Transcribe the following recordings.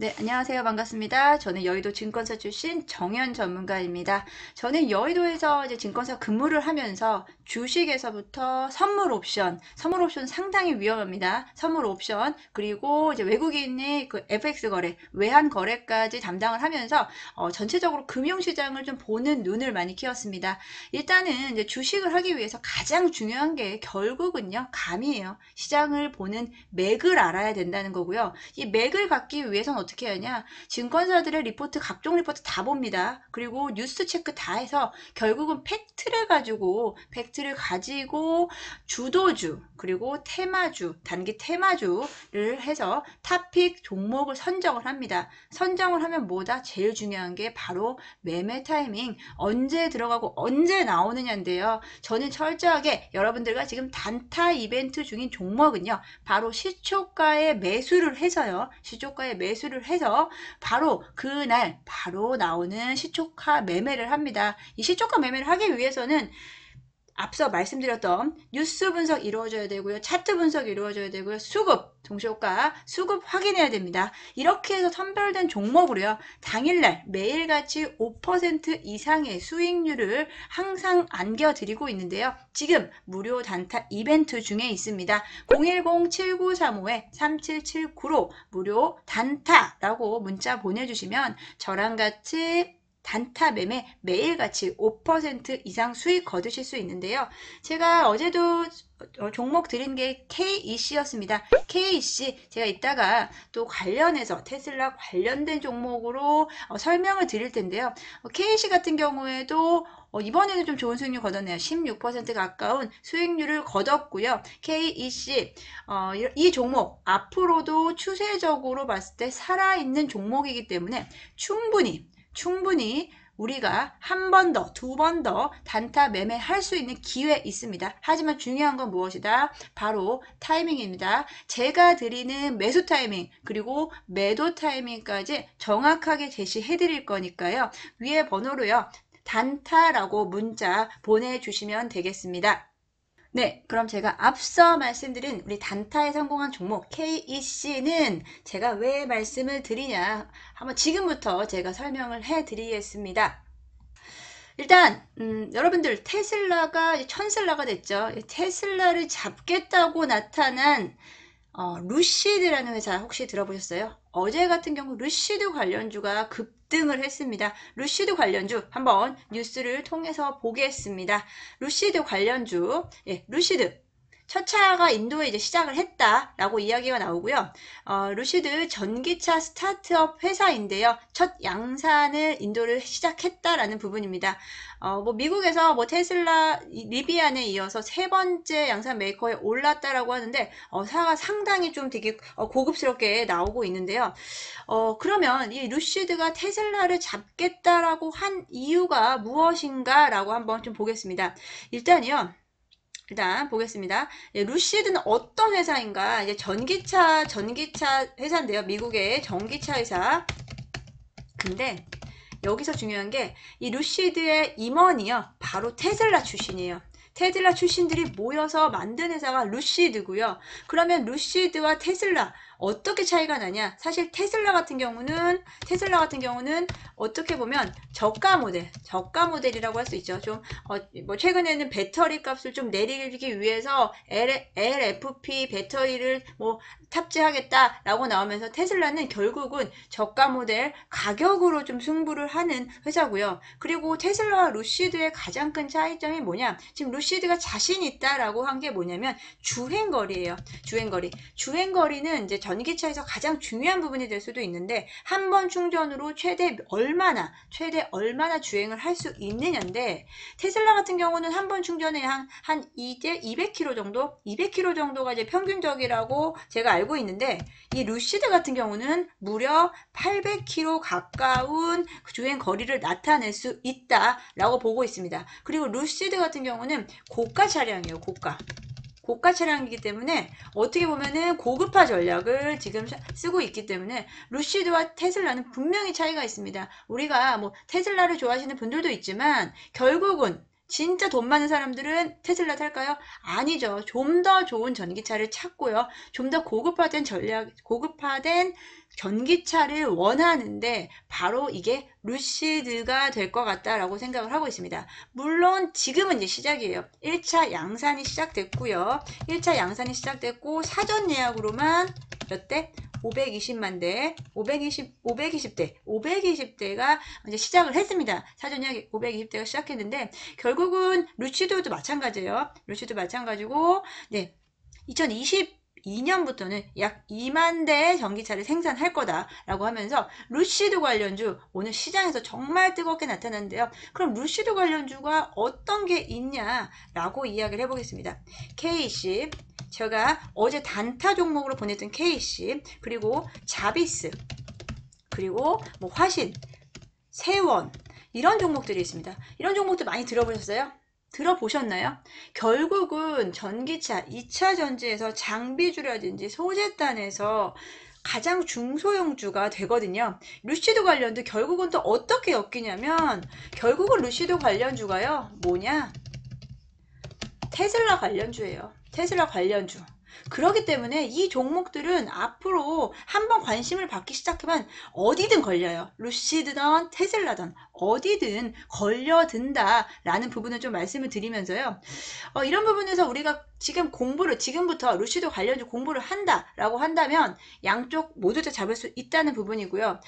네, 안녕하세요. 반갑습니다. 저는 여의도 증권사 출신 정현 전문가입니다. 저는 여의도에서 이제 증권사 근무를 하면서 주식에서부터 선물 옵션 상당히 위험합니다. 선물 옵션, 그리고 이제 외국인의 그 FX 거래, 외환 거래까지 담당을 하면서 전체적으로 금융시장을 좀 보는 눈을 많이 키웠습니다. 일단은 이제 주식을 하기 위해서 가장 중요한 게 결국은요, 감이에요. 시장을 보는 맥을 알아야 된다는 거고요. 이 맥을 갖기 위해서는 어떻게 하냐? 증권사들의 리포트, 각종 리포트 다 봅니다. 그리고 뉴스 체크 다 해서 결국은 팩트를 가지고 주도주, 그리고 테마주, 단기 테마주를 해서 탑픽 종목을 선정을 합니다. 선정을 하면 뭐다? 제일 중요한 게 바로 매매 타이밍, 언제 들어가고 언제 나오느냐인데요. 저는 철저하게 여러분들과 지금 단타 이벤트 중인 종목은요, 바로 시초가에 매수를 해서요. 시초가에 매수를 해서 바로 그날 바로 나오는 시초가 매매를 합니다. 이 시초가 매매를 하기 위해서는 앞서 말씀드렸던 뉴스 분석 이루어져야 되고요. 차트 분석 이루어져야 되고요. 동시효과, 수급 확인해야 됩니다. 이렇게 해서 선별된 종목으로요. 당일날 매일같이 5% 이상의 수익률을 항상 안겨드리고 있는데요. 지금 무료 단타 이벤트 중에 있습니다. 010-7935-3779로 무료 단타라고 문자 보내주시면 저랑 같이 단타 매매 매일같이 5% 이상 수익 거두실 수 있는데요. 제가 어제도 종목 드린 게 KEC였습니다. KEC 제가 이따가 또 관련해서 테슬라 관련된 종목으로 설명을 드릴 텐데요. KEC 같은 경우에도 이번에는 좀 좋은 수익률 거뒀네요. 16% 가까운 수익률을 거뒀고요. KEC 이 종목 앞으로도 추세적으로 봤을 때 살아있는 종목이기 때문에 충분히 우리가 한 번 더, 두 번 더 단타 매매할 수 있는 기회 있습니다. 하지만 중요한 건 무엇이다? 바로 타이밍입니다. 제가 드리는 매수 타이밍 그리고 매도 타이밍까지 정확하게 제시해 드릴 거니까요. 위에 번호로요. 단타라고 문자 보내주시면 되겠습니다. 네, 그럼 제가 앞서 말씀드린 우리 단타에 성공한 종목 KEC는 제가 왜 말씀을 드리냐 한번 지금부터 제가 설명을 해 드리겠습니다. 일단 여러분들 테슬라가 천슬라가 됐죠. 테슬라를 잡겠다고 나타난 루시드라는 회사 혹시 들어보셨어요? 어제 같은 경우 루시드 관련주가 급등을 했습니다. 루시드 관련주 한번 뉴스를 통해서 보겠습니다. 루시드 관련주, 루시드. 첫 차가 인도에 이제 시작을 했다라고 이야기가 나오고요. 루시드 전기차 스타트업 회사인데요. 첫 양산을 인도를 시작했다라는 부분입니다. 뭐 미국에서 뭐 테슬라, 리비안에 이어서 세 번째 양산 메이커에 올랐다라고 하는데 사가 상당히 좀 되게 고급스럽게 나오고 있는데요. 그러면 이 루시드가 테슬라를 잡겠다라고 한 이유가 무엇인가라고 한번 좀 보겠습니다. 일단 보겠습니다. 루시드는 어떤 회사인가? 이제 전기차 회사인데요. 미국의 전기차 회사. 근데 여기서 중요한 게 이 루시드의 임원이요. 바로 테슬라 출신이에요. 테슬라 출신들이 모여서 만든 회사가 루시드고요. 그러면 루시드와 테슬라 어떻게 차이가 나냐? 사실 테슬라 같은 경우는 어떻게 보면 저가 모델이라고 할 수 있죠. 좀 뭐 최근에는 배터리 값을 좀 내리기 위해서 LFP 배터리를 뭐 탑재하겠다라고 나오면서 테슬라는 결국은 저가 모델 가격으로 좀 승부를 하는 회사고요. 그리고 테슬라와 루시드의 가장 큰 차이점이 뭐냐? 지금 루시드가 자신 있다라고 한 게 뭐냐면 주행거리예요. 주행거리는 이제 전기차에서 가장 중요한 부분이 될 수도 있는데 한 번 충전으로 최대 얼마나 주행을 할 수 있느냐인데 테슬라 같은 경우는 한 번 충전에 한 200km 정도? 200km 정도가 이제 평균적이라고 제가 알고 있는데 이 루시드 같은 경우는 무려 800km 가까운 주행 거리를 나타낼 수 있다라고 보고 있습니다. 그리고 루시드 같은 경우는 고가 차량이에요. 고가 차량이기 때문에 어떻게 보면은 고급화 전략을 지금 쓰고 있기 때문에 루시드와 테슬라는 분명히 차이가 있습니다. 우리가 뭐 테슬라를 좋아하시는 분들도 있지만 결국은 진짜 돈 많은 사람들은 테슬라 탈까요? 아니죠. 좀 더 좋은 전기차를 찾고요. 좀 더 고급화된 전기차를 원하는데 바로 이게 루시드가 될 것 같다라고 생각을 하고 있습니다. 물론 지금은 이제 시작이에요. 1차 양산이 시작됐고요. 1차 양산이 시작됐고 사전 예약으로만 몇 대? 520만 대, 520대, 가 이제 시작을 했습니다. 사전 예약 520대가 시작했는데 결국은 루시드도 마찬가지예요. 루시드 마찬가지고 네. 2022년부터는 약 2만 대의 전기차를 생산할 거다라고 하면서 루시드 관련주 오늘 시장에서 정말 뜨겁게 나타났는데요. 그럼 루시드 관련주가 어떤 게 있냐라고 이야기를 해보겠습니다. KC, 제가 어제 단타 종목으로 보냈던 KC, 그리고 자비스, 그리고 뭐 화신, 세원 이런 종목들이 있습니다. 이런 종목들 많이 들어보셨어요? 들어보셨나요? 결국은 전기차 2차 전지에서 장비주라든지 소재단에서 가장 중소형주가 되거든요. 루시드 관련도 결국은 또 어떻게 엮이냐면 결국은 루시드 관련주가요. 뭐냐? 테슬라 관련주예요. 테슬라 관련주. 그렇기 때문에 이 종목들은 앞으로 한번 관심을 받기 시작하면 어디든 걸려요. 루시드든 테슬라든 어디든 걸려든다라는 부분을 좀 말씀을 드리면서요. 이런 부분에서 우리가 지금부터 루시드 관련주 공부를 한다라고 한다면 양쪽 모두 다 잡을 수 있다는 부분이고요.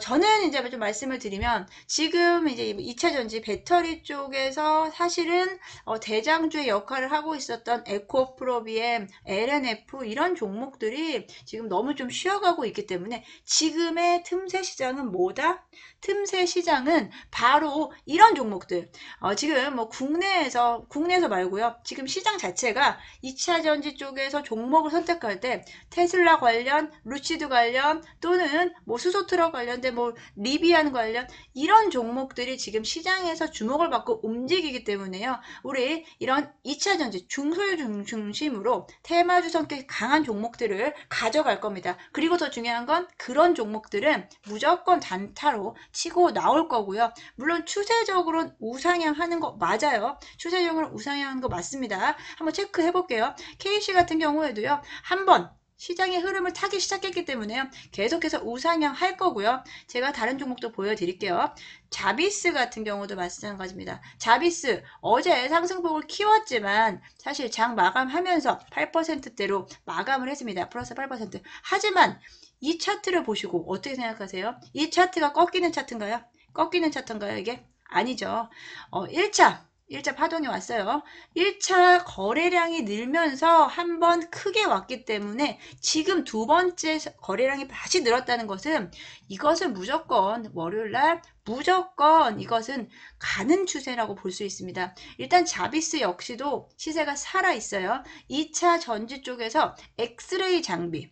저는 이제 좀 말씀을 드리면 지금 이제 2차 전지 배터리 쪽에서 사실은 대장주의 역할을 하고 있었던 에코프로비엠, LNF 이런 종목들이 지금 너무 좀 쉬어가고 있기 때문에 지금의 틈새 시장은 뭐다? 틈새 시장은 바로 이런 종목들. 지금 뭐 국내에서 말고요. 지금 시장 자체가 2차 전지 쪽에서 종목을 선택할 때 테슬라 관련, 루시드 관련 또는 뭐 수소트럭 관련된 뭐 리비안 관련 이런 종목들이 지금 시장에서 주목을 받고 움직이기 때문에요. 우리 이런 2차 전지 중소유 중심으로 테마주 성격이 강한 종목들을 가져갈 겁니다. 그리고 더 중요한 건 그런 종목들은 무조건 단타로 치고 나올 거고요. 물론 추세적으로는 우상향하는 거 맞아요. 추세적으로 우상향하는 거 맞습니다. 한번 체크해 볼게요. KC 같은 경우에도요. 한번 시장의 흐름을 타기 시작했기 때문에요. 계속해서 우상향 할 거고요. 제가 다른 종목도 보여드릴게요. 자비스 같은 경우도 마찬가지입니다. 자비스 어제 상승폭을 키웠지만 사실 장 마감하면서 8%대로 마감을 했습니다. 플러스 8%. 하지만 이 차트를 보시고 어떻게 생각하세요? 이 차트가 꺾이는 차트인가요? 꺾이는 차트인가요, 이게? 아니죠. 1차 파동이 왔어요. 1차 거래량이 늘면서 한번 크게 왔기 때문에 지금 두 번째 거래량이 다시 늘었다는 것은 이것은 무조건 월요일날 무조건 이것은 가는 추세라고 볼 수 있습니다. 일단 자비스 역시도 시세가 살아있어요. 2차 전지 쪽에서 엑스레이 장비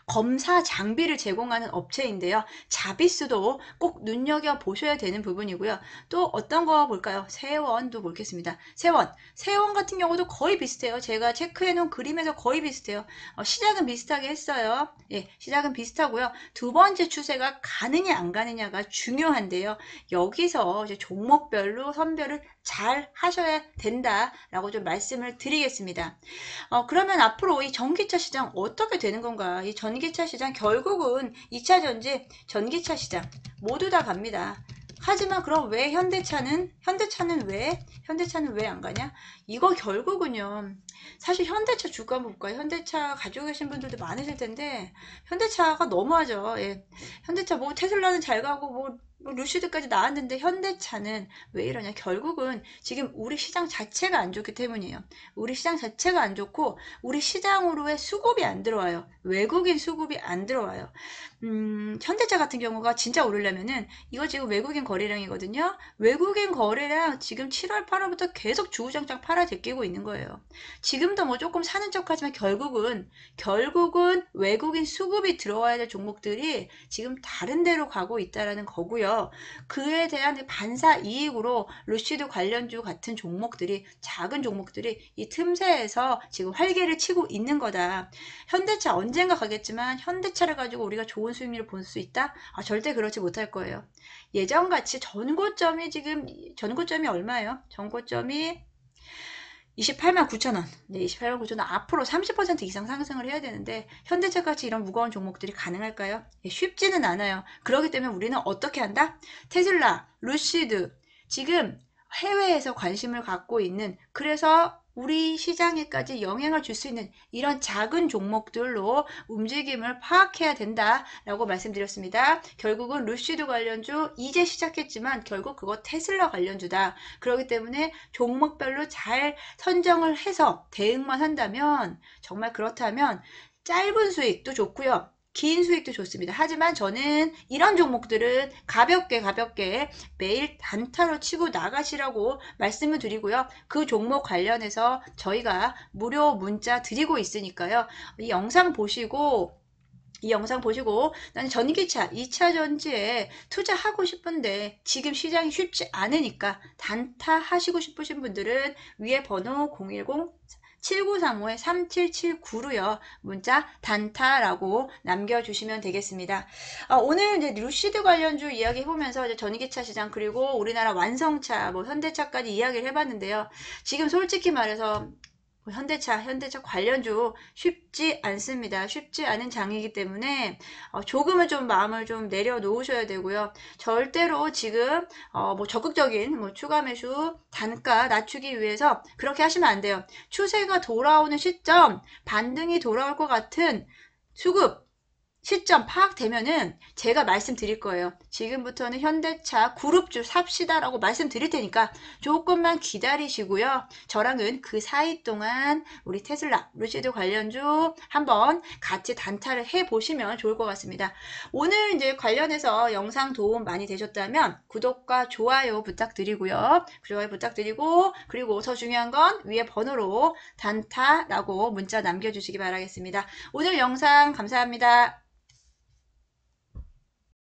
검사 장비를 제공하는 업체인데요. 자비스도 꼭 눈여겨보셔야 되는 부분이고요. 또 어떤 거 볼까요? 세원도 보겠습니다. 세원 같은 경우도 거의 비슷해요. 제가 체크해놓은 그림에서 거의 비슷해요. 시작은 비슷하게 했어요. 예, 시작은 비슷하고요. 두 번째 추세가 가느냐 안 가느냐가 중요한데요. 여기서 이제 종목별로 선별을 잘 하셔야 된다라고 좀 말씀을 드리겠습니다. 그러면 앞으로 이 전기차 시장 어떻게 되는 건가? 이 전기차 시장 결국은 2차 전지, 전기차 시장 모두 다 갑니다. 하지만 그럼 왜 현대차는 왜 안 가냐? 이거 결국은요. 사실 현대차 주가 한번 볼까요? 현대차 가지고 계신 분들도 많으실 텐데 현대차가 너무하죠. 예. 현대차 뭐 테슬라는 잘 가고 뭐 루시드까지 나왔는데 현대차는 왜 이러냐? 결국은 지금 우리 시장 자체가 안 좋기 때문이에요. 우리 시장 자체가 안 좋고 우리 시장으로의 수급이 안 들어와요. 외국인 수급이 안 들어와요. 현대차 같은 경우가 진짜 오르려면은 이거 지금 외국인 거래량이거든요. 외국인 거래량 지금 7월 8월부터 계속 주구장창 팔아 제끼고 있는 거예요. 지금도 뭐 조금 사는 척하지만 결국은 외국인 수급이 들어와야 될 종목들이 지금 다른 데로 가고 있다라는 거고요. 그에 대한 반사 이익으로 루시드 관련주 같은 종목들이 작은 종목들이 이 틈새에서 지금 활개를 치고 있는 거다. 현대차 언젠가 가겠지만 현대차를 가지고 우리가 좋은 수익률을 볼 수 있다? 절대 그렇지 못할 거예요. 예전같이 전고점이 얼마예요? 전고점이 28만 9천 원. 네, 28만 9천 원. 앞으로 30% 이상 상승을 해야 되는데 현대차같이 이런 무거운 종목들이 가능할까요? 예, 쉽지는 않아요. 그렇기 때문에 우리는 어떻게 한다? 테슬라, 루시드, 지금 해외에서 관심을 갖고 있는, 그래서 우리 시장에까지 영향을 줄 수 있는 이런 작은 종목들로 움직임을 파악해야 된다라고 말씀드렸습니다. 결국은 루시드 관련주 이제 시작했지만 결국 그거 테슬라 관련주다. 그렇기 때문에 종목별로 잘 선정을 해서 대응만 한다면, 정말 그렇다면 짧은 수익도 좋고요. 긴 수익도 좋습니다. 하지만 저는 이런 종목들은 가볍게 매일 단타로 치고 나가시라고 말씀을 드리고요. 그 종목 관련해서 저희가 무료 문자 드리고 있으니까요. 이 영상 보시고 나는 전기차 2차 전지에 투자하고 싶은데 지금 시장이 쉽지 않으니까 단타 하시고 싶으신 분들은 위에 번호 010 7935-3779로요. 문자 단타라고 남겨주시면 되겠습니다. 오늘 이제 루시드 관련주 이야기 해보면서 이제 전기차 시장 그리고 우리나라 완성차, 뭐 현대차까지 이야기를 해봤는데요. 지금 솔직히 말해서 현대차 관련주 쉽지 않습니다. 쉽지 않은 장이기 때문에 조금은 좀 마음을 좀 내려놓으셔야 되고요. 절대로 지금 뭐 적극적인 뭐 추가 매수 단가 낮추기 위해서 그렇게 하시면 안 돼요. 추세가 돌아오는 시점, 반등이 돌아올 것 같은 수급 시점 파악되면은 제가 말씀드릴 거예요. 지금부터는 현대차 그룹주 삽시다라고 말씀드릴 테니까 조금만 기다리시고요. 저랑은 그 사이 동안 우리 테슬라, 루시드 관련주 한번 같이 단타를 해보시면 좋을 것 같습니다. 오늘 이제 관련해서 영상 도움 많이 되셨다면 구독과 좋아요 부탁드리고요. 좋아요 부탁드리고, 그리고 더 중요한 건 위에 번호로 단타라고 문자 남겨주시기 바라겠습니다. 오늘 영상 감사합니다.